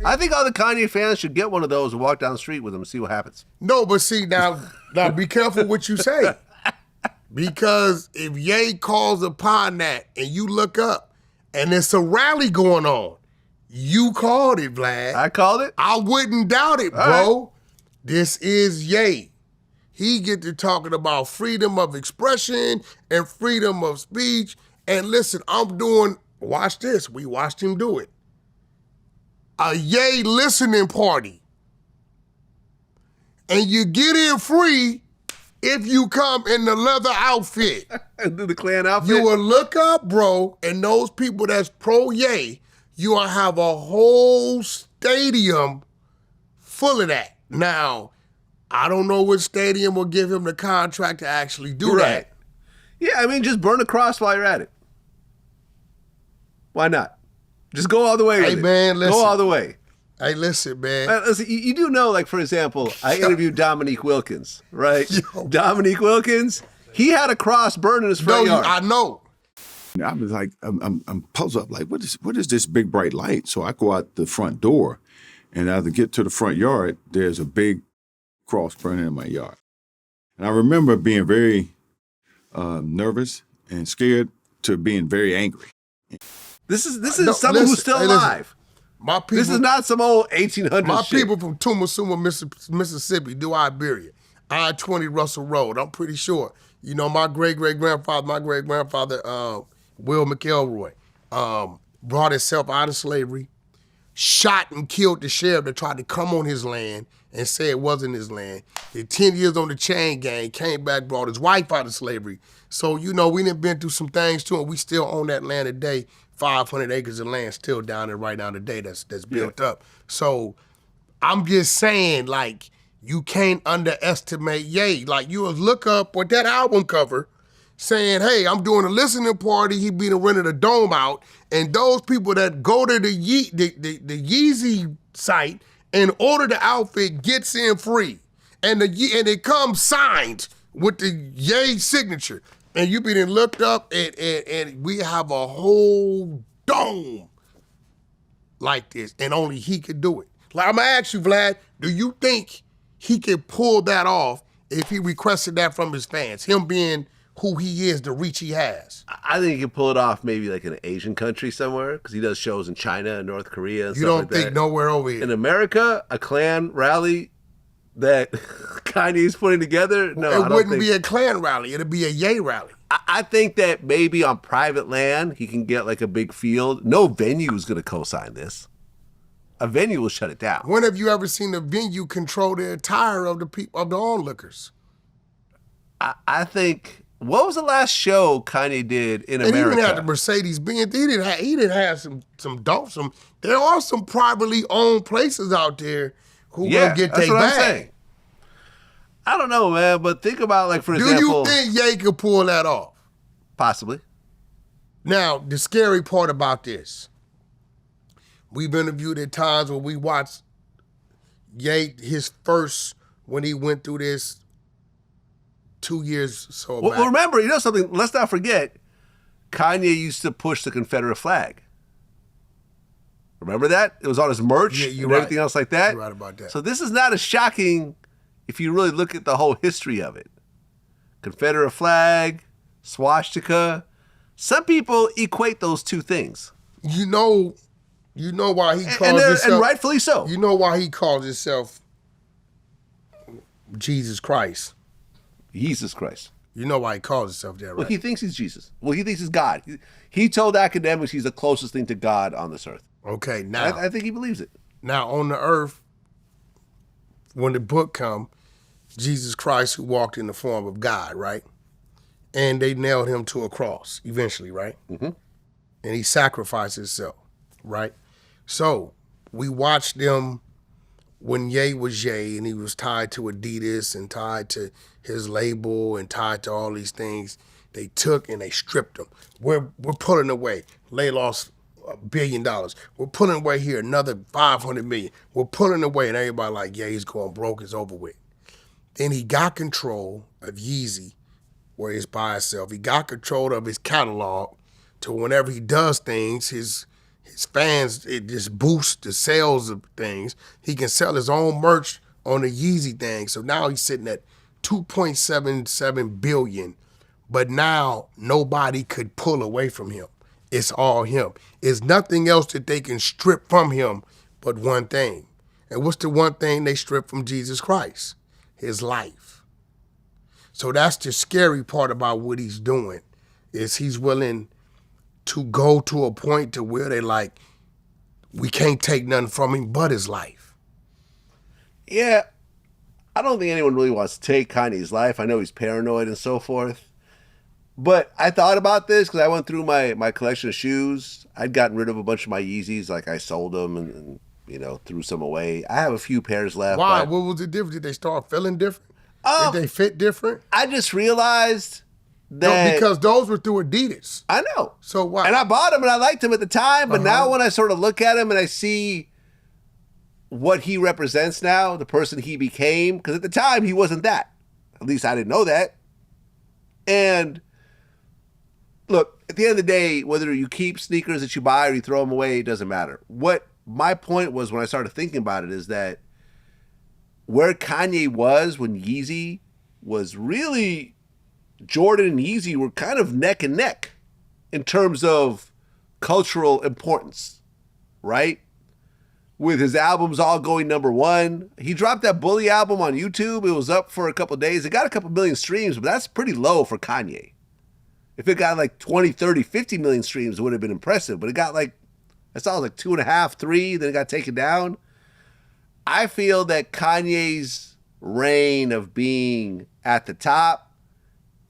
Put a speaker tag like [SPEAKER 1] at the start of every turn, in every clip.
[SPEAKER 1] I think all the Kanye fans should get one of those and walk down the street with them and see what happens.
[SPEAKER 2] No, but see, now be careful what you say. Because if Ye calls upon that and you look up and there's a rally going on, you called it, Vlad.
[SPEAKER 1] I called it?
[SPEAKER 2] I wouldn't doubt it, bro. Right. This is Ye. He get to talking about freedom of expression and freedom of speech. And listen, watch this. We watched him do it. A Ye listening party. And you get in free if you come in the leather outfit.
[SPEAKER 1] Do the Klan outfit?
[SPEAKER 2] You will look up, bro, and those people that's pro-Ye, you will have a whole stadium full of that. Now, I don't know which stadium will give him the contract to actually do that.
[SPEAKER 1] Yeah, I mean, just burn a cross while you're at it. Why not? Just go all the way with
[SPEAKER 2] man, listen.
[SPEAKER 1] Go all the way.
[SPEAKER 2] Hey, listen, man.
[SPEAKER 1] Listen, you do know, like, for example, I interviewed Dominique Wilkins, right? Dominique Wilkins, he had a cross burned in his front yard.
[SPEAKER 2] I know.
[SPEAKER 3] I was like, I'm puzzled up, like, what is this big bright light? So I go out the front door, and as I get to the front yard, there's a big cross burning in my yard. And I remember being very nervous and scared to being very angry.
[SPEAKER 1] This is someone who's still alive.
[SPEAKER 2] My people,
[SPEAKER 1] this is not some old 1800s
[SPEAKER 2] My
[SPEAKER 1] shit.
[SPEAKER 2] people from Tumultuous, Mississippi, do Iberia. I-20 Russell Road, I'm pretty sure. You know, my great-great-grandfather, Will McElroy, brought himself out of slavery, shot and killed the sheriff that tried to come on his land and say it wasn't his land. Did 10 years on the chain gang, came back, brought his wife out of slavery. So, you know, we done been through some things too, and we still own that land today. 500 acres of land still down there right now today that's built up. So I'm just saying, like, you can't underestimate Ye. Like, you look up with that album cover saying, hey, I'm doing a listening party. He been rented a dome out. And those people that go to the Yeezy site and order the outfit gets in free. And it comes signed with the Ye signature. And you been looked up and we have a whole dome like this, and only he could do it. Like, I'm gonna ask you, Vlad, do you think he could pull that off if he requested that from his fans, him being who he is, the reach he has?
[SPEAKER 1] I think he can pull it off maybe like in an Asian country somewhere, because he does shows in China and North Korea and
[SPEAKER 2] you
[SPEAKER 1] stuff
[SPEAKER 2] don't
[SPEAKER 1] like
[SPEAKER 2] think
[SPEAKER 1] that.
[SPEAKER 2] Nowhere over here?
[SPEAKER 1] In America, a Klan rally that Kanye's putting together? No,
[SPEAKER 2] it wouldn't be a Klan rally. It'd be a Ye rally.
[SPEAKER 1] I think that maybe on private land, he can get like a big field. No venue is going to co-sign this. A venue will shut it down.
[SPEAKER 2] When have you ever seen a venue control the attire of the people, of the onlookers?
[SPEAKER 1] I think, what was the last show Kanye did in America?
[SPEAKER 2] And even had the Mercedes-Benz, he didn't have some dope. There are some privately owned places out there who will get their bag.
[SPEAKER 1] I don't know, man, but think about, like, for example.
[SPEAKER 2] Do you think Ye could pull that off?
[SPEAKER 1] Possibly.
[SPEAKER 2] Now, the scary part about this, we've interviewed at times when we watched Ye, his first, when he went through this 2 years or so back.
[SPEAKER 1] Well, remember, you know something, let's not forget, Kanye used to push the Confederate flag. Remember that? It was on his merch and everything else like that.
[SPEAKER 2] You're right about that.
[SPEAKER 1] So this is not as shocking if you really look at the whole history of it. Confederate flag, swastika. Some people equate those two things.
[SPEAKER 2] You know why he calls himself...
[SPEAKER 1] And rightfully so.
[SPEAKER 2] You know why he calls himself Jesus Christ.
[SPEAKER 1] Jesus Christ.
[SPEAKER 2] You know why he calls himself that, right?
[SPEAKER 1] Well, he thinks he's Jesus. Well, he thinks he's God. He told academics he's the closest thing to God on this earth.
[SPEAKER 2] Okay, now...
[SPEAKER 1] I think he believes it.
[SPEAKER 2] Now, on the earth, when the book come, Jesus Christ, who walked in the form of God, right? And they nailed him to a cross eventually, right?
[SPEAKER 1] Mm-hmm.
[SPEAKER 2] And he sacrificed himself, right? So we watched them when Ye was Ye and he was tied to Adidas and tied to his label and tied to all these things. They took and they stripped him. We're pulling away. They lost $1 billion. We're pulling away here another 500 million. We're pulling away, and everybody like, yeah, he's going broke, it's over with. Then he got control of Yeezy, where he's by himself. He got control of his catalog to whenever he does things, his fans, it just boosts the sales of things. He can sell his own merch on the Yeezy thing. So now he's sitting at 2.77 billion, but now nobody could pull away from him. It's all him. It's nothing else that they can strip from him but one thing. And what's the one thing they strip from Jesus Christ? His life. So that's the scary part about what he's doing, is he's willing to go to a point to where they like, we can't take nothing from him but his life.
[SPEAKER 1] Yeah, I don't think anyone really wants to take Kanye's life. I know he's paranoid and so forth. But I thought about this because I went through my collection of shoes. I'd gotten rid of a bunch of my Yeezys. Like, I sold them and threw some away. I have a few pairs left.
[SPEAKER 2] Why?
[SPEAKER 1] But,
[SPEAKER 2] what was the difference? Did they start feeling different? Did they fit different?
[SPEAKER 1] I just realized that...
[SPEAKER 2] No, because those were through Adidas.
[SPEAKER 1] I know.
[SPEAKER 2] So why?
[SPEAKER 1] And I bought them and I liked them at the time. But now when I sort of look at him and I see what he represents now, the person he became, because at the time he wasn't that. At least I didn't know that. And... look, at the end of the day, whether you keep sneakers that you buy or you throw them away, it doesn't matter. What my point was when I started thinking about it is that where Kanye was when Yeezy was really, Jordan and Yeezy were kind of neck and neck in terms of cultural importance, right? With his albums all going #1. He dropped that Bully album on YouTube. It was up for a couple of days. It got a couple million streams, but that's pretty low for Kanye. If it got like 20, 30, 50 million streams, it would have been impressive. But it got like, I saw it was like 2.5, 3, then it got taken down. I feel that Kanye's reign of being at the top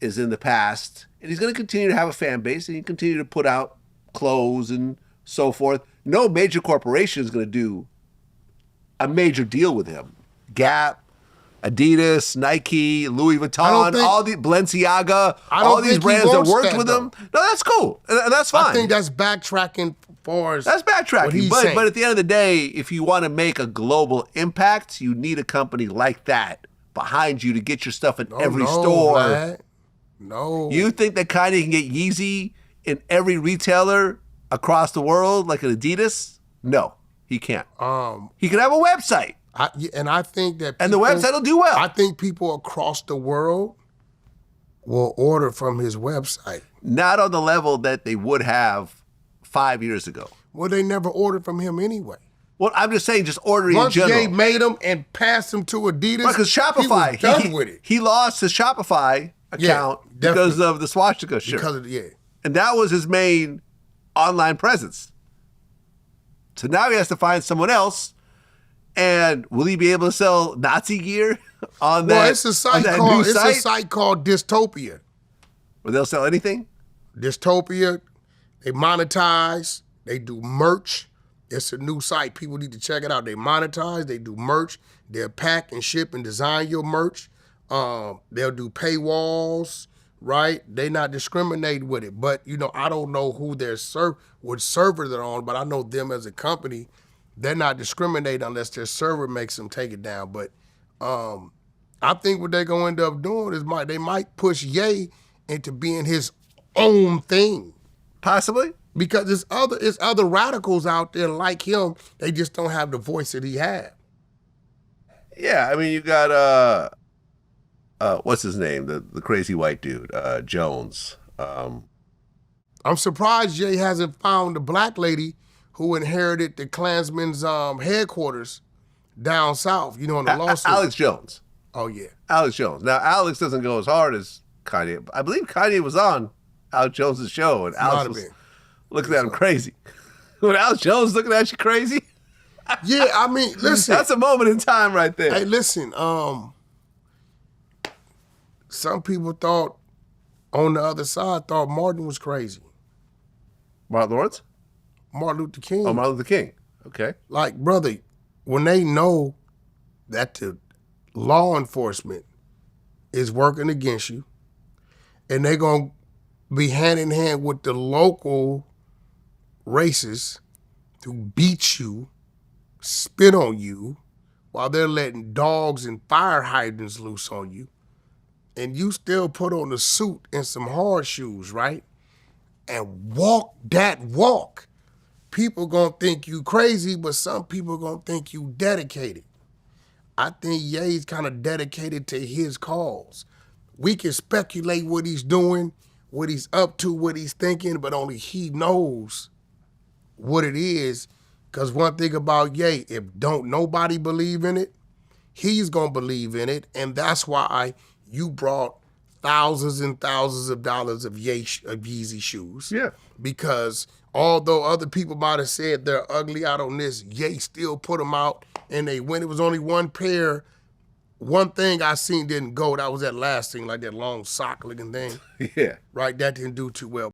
[SPEAKER 1] is in the past. And he's going to continue to have a fan base and he continue to put out clothes and so forth. No major corporation is going to do a major deal with him. Gap, Adidas, Nike, Louis Vuitton, all the Balenciaga, all these brands that worked with him. No, that's cool. And that's fine.
[SPEAKER 2] I think that's backtracking for
[SPEAKER 1] That's backtracking. But at the end of the day, if you want to make a global impact, you need a company like that behind you to get your stuff in every store.
[SPEAKER 2] Vlad. No.
[SPEAKER 1] You think that Kanye can get Yeezy in every retailer across the world like an Adidas? No, he can't. He can have a website.
[SPEAKER 2] I think that
[SPEAKER 1] and the website will do well.
[SPEAKER 2] I think people across the world will order from his website.
[SPEAKER 1] Not on the level that they would have 5 years ago.
[SPEAKER 2] Well, they never ordered from him anyway.
[SPEAKER 1] Well, I'm just saying, just ordering
[SPEAKER 2] Once
[SPEAKER 1] in general.
[SPEAKER 2] Ye made them and passed them to Adidas,
[SPEAKER 1] Because Shopify,
[SPEAKER 2] he was done with it.
[SPEAKER 1] He lost his Shopify account because of the swastika shirt. And that was his main online presence. So now he has to find someone else. And will he be able to sell Nazi gear on that?
[SPEAKER 2] Well, it's a site called Dystopia.
[SPEAKER 1] Where they'll sell anything?
[SPEAKER 2] Dystopia. They monetize. They do merch. It's a new site. People need to check it out. They monetize. They do merch. They'll pack and ship and design your merch. They'll do paywalls, right? They not discriminate with it. But, I don't know who what server they're on, but I know them as a company. They're not discriminating unless their server makes them take it down. But I think what they're going to end up doing is they might push Ye into being his own thing.
[SPEAKER 1] Possibly.
[SPEAKER 2] Because there's other radicals out there like him. They just don't have the voice that he had.
[SPEAKER 1] Yeah, I mean, you got, what's his name? The crazy white dude, Jones.
[SPEAKER 2] I'm surprised Ye hasn't found the black lady who inherited the Klansmen's headquarters down south, in the lawsuit.
[SPEAKER 1] Alex Jones.
[SPEAKER 2] Oh, yeah.
[SPEAKER 1] Alex Jones. Now, Alex doesn't go as hard as Kanye. I believe Kanye was on Alex Jones' show, and Alex was looking at him crazy. When Alex Jones looking at you crazy?
[SPEAKER 2] Yeah, I mean, listen.
[SPEAKER 1] That's a moment in time right there.
[SPEAKER 2] Hey, listen, some people on the other side thought Martin was crazy.
[SPEAKER 1] Martin Lawrence?
[SPEAKER 2] Martin Luther King.
[SPEAKER 1] Oh, Martin Luther King. Okay.
[SPEAKER 2] Like, brother, when they know that the law enforcement is working against you and they're going to be hand in hand with the local racists to beat you, spit on you, while they're letting dogs and fire hydrants loose on you, and you still put on a suit and some hard shoes, right? And walk that walk. people gonna think you crazy, but some people gonna think you dedicated. I think Ye's kind of dedicated to his cause. We can speculate what he's doing, what he's up to, what he's thinking, but only he knows what it is. Because one thing about Ye, if don't nobody believe in it, he's gonna believe in it, and that's why you brought thousands and thousands of dollars of Yeezy shoes.
[SPEAKER 1] Yeah.
[SPEAKER 2] Because although other people might have said they're ugly out on this, Ye still put them out, and they went. It was only one pair. One thing I seen didn't go. That was that last thing, like that long sock looking thing.
[SPEAKER 1] Yeah.
[SPEAKER 2] Right, that didn't do too well.